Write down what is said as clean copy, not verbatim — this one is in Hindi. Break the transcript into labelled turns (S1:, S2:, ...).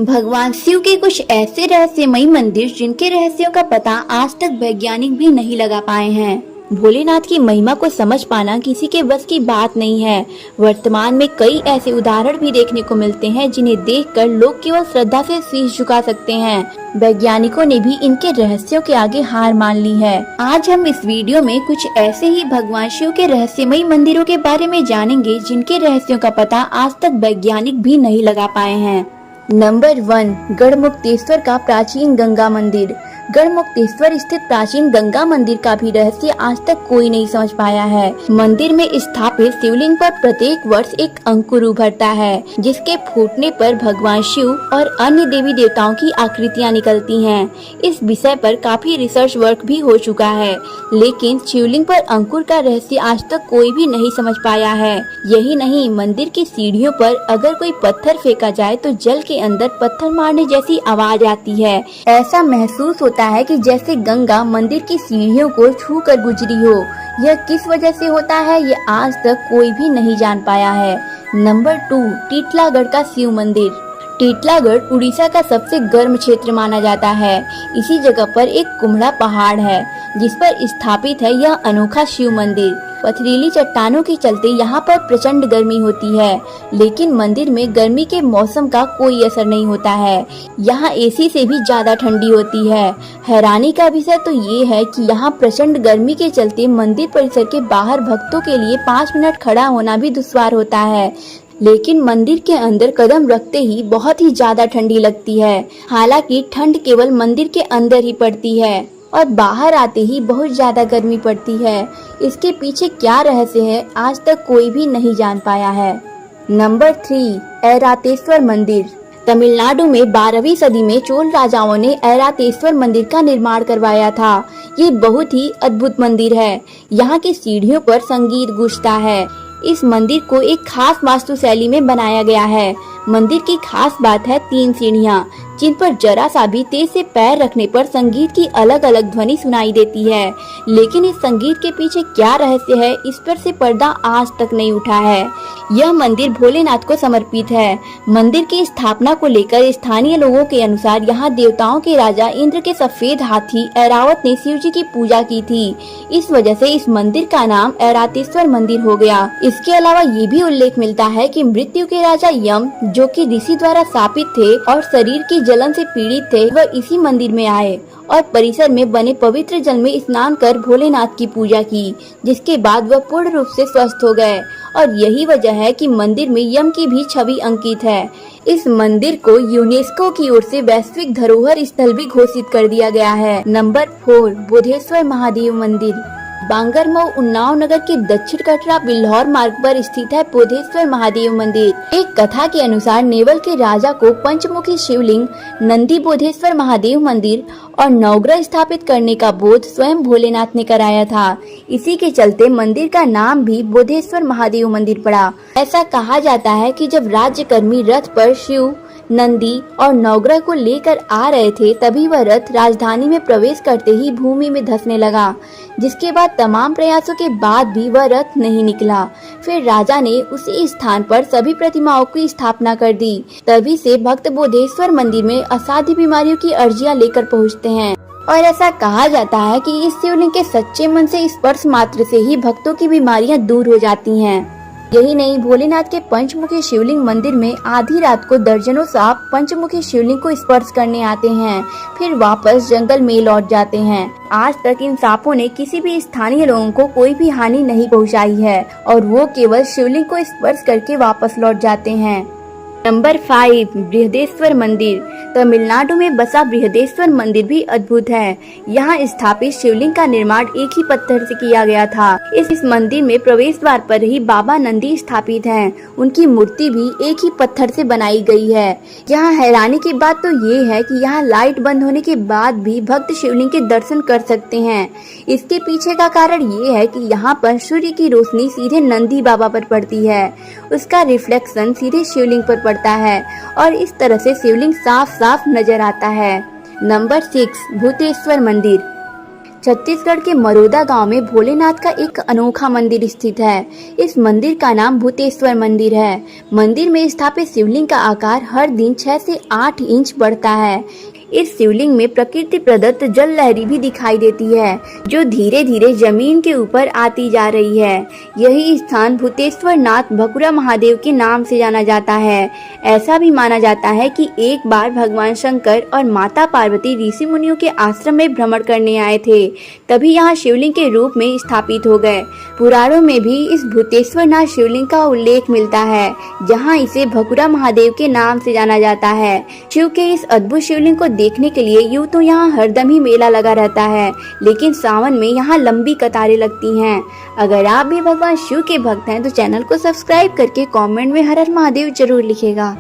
S1: भगवान शिव के कुछ ऐसे रहस्यमयी मंदिर जिनके रहस्यों का पता आज तक वैज्ञानिक भी नहीं लगा पाए हैं। भोलेनाथ की महिमा को समझ पाना किसी के बस की बात नहीं है। वर्तमान में कई ऐसे उदाहरण भी देखने को मिलते हैं जिन्हें देखकर लोग केवल श्रद्धा से शीश झुका सकते हैं। वैज्ञानिकों ने भी इनके रहस्यों के आगे हार मान ली है। आज हम इस वीडियो में कुछ ऐसे ही भगवान शिव के रहस्यमयी मंदिरों के बारे में जानेंगे जिनके रहस्यों का पता आज तक वैज्ञानिक भी नहीं लगा पाए हैं। नंबर 1, गढ़मुक्तेश्वर का प्राचीन गंगा मंदिर। गढ़मुक्तेश्वर स्थित प्राचीन गंगा मंदिर का भी रहस्य आज तक कोई नहीं समझ पाया है। मंदिर में स्थापित शिवलिंग पर प्रत्येक वर्ष एक अंकुर उभरता है, जिसके फूटने पर भगवान शिव और अन्य देवी देवताओं की आकृतियां निकलती हैं। इस विषय पर काफी रिसर्च वर्क भी हो चुका है, लेकिन शिवलिंग पर अंकुर का रहस्य आज तक कोई भी नहीं समझ पाया है। यही नहीं, मंदिर की सीढ़ियों पर अगर कोई पत्थर फेंका जाए तो जल के अंदर पत्थर मारने जैसी आवाज आती है। ऐसा महसूस होता है कि जैसे गंगा मंदिर की सीढ़ियों को छू कर गुजरी हो। यह किस वजह से होता है, ये आज तक कोई भी नहीं जान पाया है। नंबर 2, टीटलागढ़ का शिव मंदिर। टीटलागढ़ उड़ीसा का सबसे गर्म क्षेत्र माना जाता है। इसी जगह पर एक कुम्हड़ा पहाड़ है जिस पर स्थापित है यह अनोखा शिव मंदिर। पथरीली चट्टानों के चलते यहाँ पर प्रचंड गर्मी होती है, लेकिन मंदिर में गर्मी के मौसम का कोई असर नहीं होता है। यहाँ एसी से भी ज्यादा ठंडी होती है। हैरानी का विषय तो ये है कि यहाँ प्रचंड गर्मी के चलते मंदिर परिसर के बाहर भक्तों के लिए 5 मिनट खड़ा होना भी दुश्वार होता है, लेकिन मंदिर के अंदर कदम रखते ही बहुत ही ज्यादा ठंडी लगती है। हालांकि ठंड केवल मंदिर के अंदर ही पड़ती है और बाहर आते ही बहुत ज्यादा गर्मी पड़ती है। इसके पीछे क्या रहस्य है, आज तक कोई भी नहीं जान पाया है। नंबर 3, ऐरातेश्वर मंदिर। तमिलनाडु में 12वीं सदी में चोल राजाओं ने ऐरातेश्वर मंदिर का निर्माण करवाया था। ये बहुत ही अद्भुत मंदिर है। यहाँ की सीढ़ियों पर संगीत गूंजता है। इस मंदिर को एक खास वास्तुशैली में बनाया गया है। मंदिर की खास बात है 3 सीढ़ियाँ, जिन पर जरा सा भी तेज से पैर रखने पर संगीत की अलग अलग ध्वनि सुनाई देती है। लेकिन इस संगीत के पीछे क्या रहस्य है, इस पर से पर्दा आज तक नहीं उठा है। यह मंदिर भोलेनाथ को समर्पित है। मंदिर की स्थापना को लेकर स्थानीय लोगों के अनुसार यहाँ देवताओं के राजा इंद्र के सफेद हाथी ऐरावत ने शिव जी की पूजा की थी। इस वजह से इस मंदिर का नाम ऐरातेश्वर मंदिर हो गया। इसके अलावा ये भी उल्लेख मिलता है कि मृत्यु के राजा यम, जो कि ऋषि द्वारा शापित थे और शरीर की जलन से पीड़ित थे, वह इसी मंदिर में आए और परिसर में बने पवित्र जल में स्नान कर भोलेनाथ की पूजा की, जिसके बाद वह पूर्ण रूप से स्वस्थ हो गए। और यही वजह है कि मंदिर में यम की भी छवि अंकित है। इस मंदिर को यूनेस्को की ओर से वैश्विक धरोहर स्थल भी घोषित कर दिया गया है। नंबर 4, बोधेश्वर महादेव मंदिर। बांगरमऊ उन्नाव नगर के दक्षिण कटरा बिल्हौर मार्ग पर स्थित है बोधेश्वर महादेव मंदिर। एक कथा के अनुसार नेवल के राजा को पंचमुखी शिवलिंग, नंदी बोधेश्वर महादेव मंदिर और नवग्रह स्थापित करने का बोध स्वयं भोलेनाथ ने कराया था। इसी के चलते मंदिर का नाम भी बोधेश्वर महादेव मंदिर पड़ा। ऐसा कहा जाता है कि जब राज्यकर्मी रथ पर शिव, नंदी और नवग्रह को लेकर आ रहे थे, तभी वह रथ राजधानी में प्रवेश करते ही भूमि में धंसने लगा, जिसके बाद तमाम प्रयासों के बाद भी वह रथ नहीं निकला। फिर राजा ने उसी स्थान पर सभी प्रतिमाओं की स्थापना कर दी। तभी से भक्त बोधेश्वर मंदिर में असाध्य बीमारियों की अर्जियां लेकर पहुंचते हैं और ऐसा कहा जाता है कि इस शिवलिंग के सच्चे मन से स्पर्श मात्र से ही भक्तों की बीमारियां दूर हो जाती हैं। यही नहीं, भोलेनाथ के पंचमुखी शिवलिंग मंदिर में आधी रात को दर्जनों सांप पंचमुखी शिवलिंग को स्पर्श करने आते हैं, फिर वापस जंगल में लौट जाते हैं। आज तक इन सांपों ने किसी भी स्थानीय लोगों को कोई भी हानि नहीं पहुंचाई है और वो केवल शिवलिंग को स्पर्श करके वापस लौट जाते हैं। नंबर 5, बृहदेश्वर मंदिर। तमिलनाडु में बसा बृहदेश्वर मंदिर भी अद्भुत है। यहाँ स्थापित शिवलिंग का निर्माण एक ही पत्थर से किया गया था। इस मंदिर में प्रवेश द्वार पर ही बाबा नंदी स्थापित हैं। उनकी मूर्ति भी एक ही पत्थर से बनाई गई है। यहाँ हैरानी की बात तो ये है कि यहाँ लाइट बंद होने के बाद भी भक्त शिवलिंग के दर्शन कर सकते हैं। इसके पीछे का कारण ये है कि यहाँ पर सूर्य की रोशनी सीधे नंदी बाबा पर पड़ती है, उसका रिफ्लेक्शन सीधे शिवलिंग पर पड़ता है और इस तरह से शिवलिंग साफ साफ नजर आता है। नंबर 6, भूतेश्वर मंदिर। छत्तीसगढ़ के मरोदा गांव में भोलेनाथ का एक अनोखा मंदिर स्थित है। इस मंदिर का नाम भूतेश्वर मंदिर है। मंदिर में स्थापित शिवलिंग का आकार हर दिन 6 से 8 इंच बढ़ता है। इस शिवलिंग में प्रकृति प्रदत्त जल लहरी भी दिखाई देती है, जो धीरे धीरे जमीन के ऊपर आती जा रही है। यही स्थान भूतेश्वर नाथ भकुरा महादेव के नाम से जाना जाता है। ऐसा भी माना जाता है कि एक बार भगवान शंकर और माता पार्वती ऋषि मुनियों के आश्रम में भ्रमण करने आए थे, तभी यहाँ शिवलिंग के रूप में स्थापित हो गए। पुराणों में भी इस भूतेश्वर नाथ शिवलिंग का उल्लेख मिलता है, जहाँ इसे भकुरा महादेव के नाम से जाना जाता है। शिव के इस अद्भुत शिवलिंग को देखने के लिए यूं तो यहाँ हरदम ही मेला लगा रहता है, लेकिन सावन में यहाँ लंबी कतारें लगती हैं। अगर आप भी भगवान शिव के भक्त हैं तो चैनल को सब्सक्राइब करके कमेंट में हर हर महादेव जरूर लिखेगा।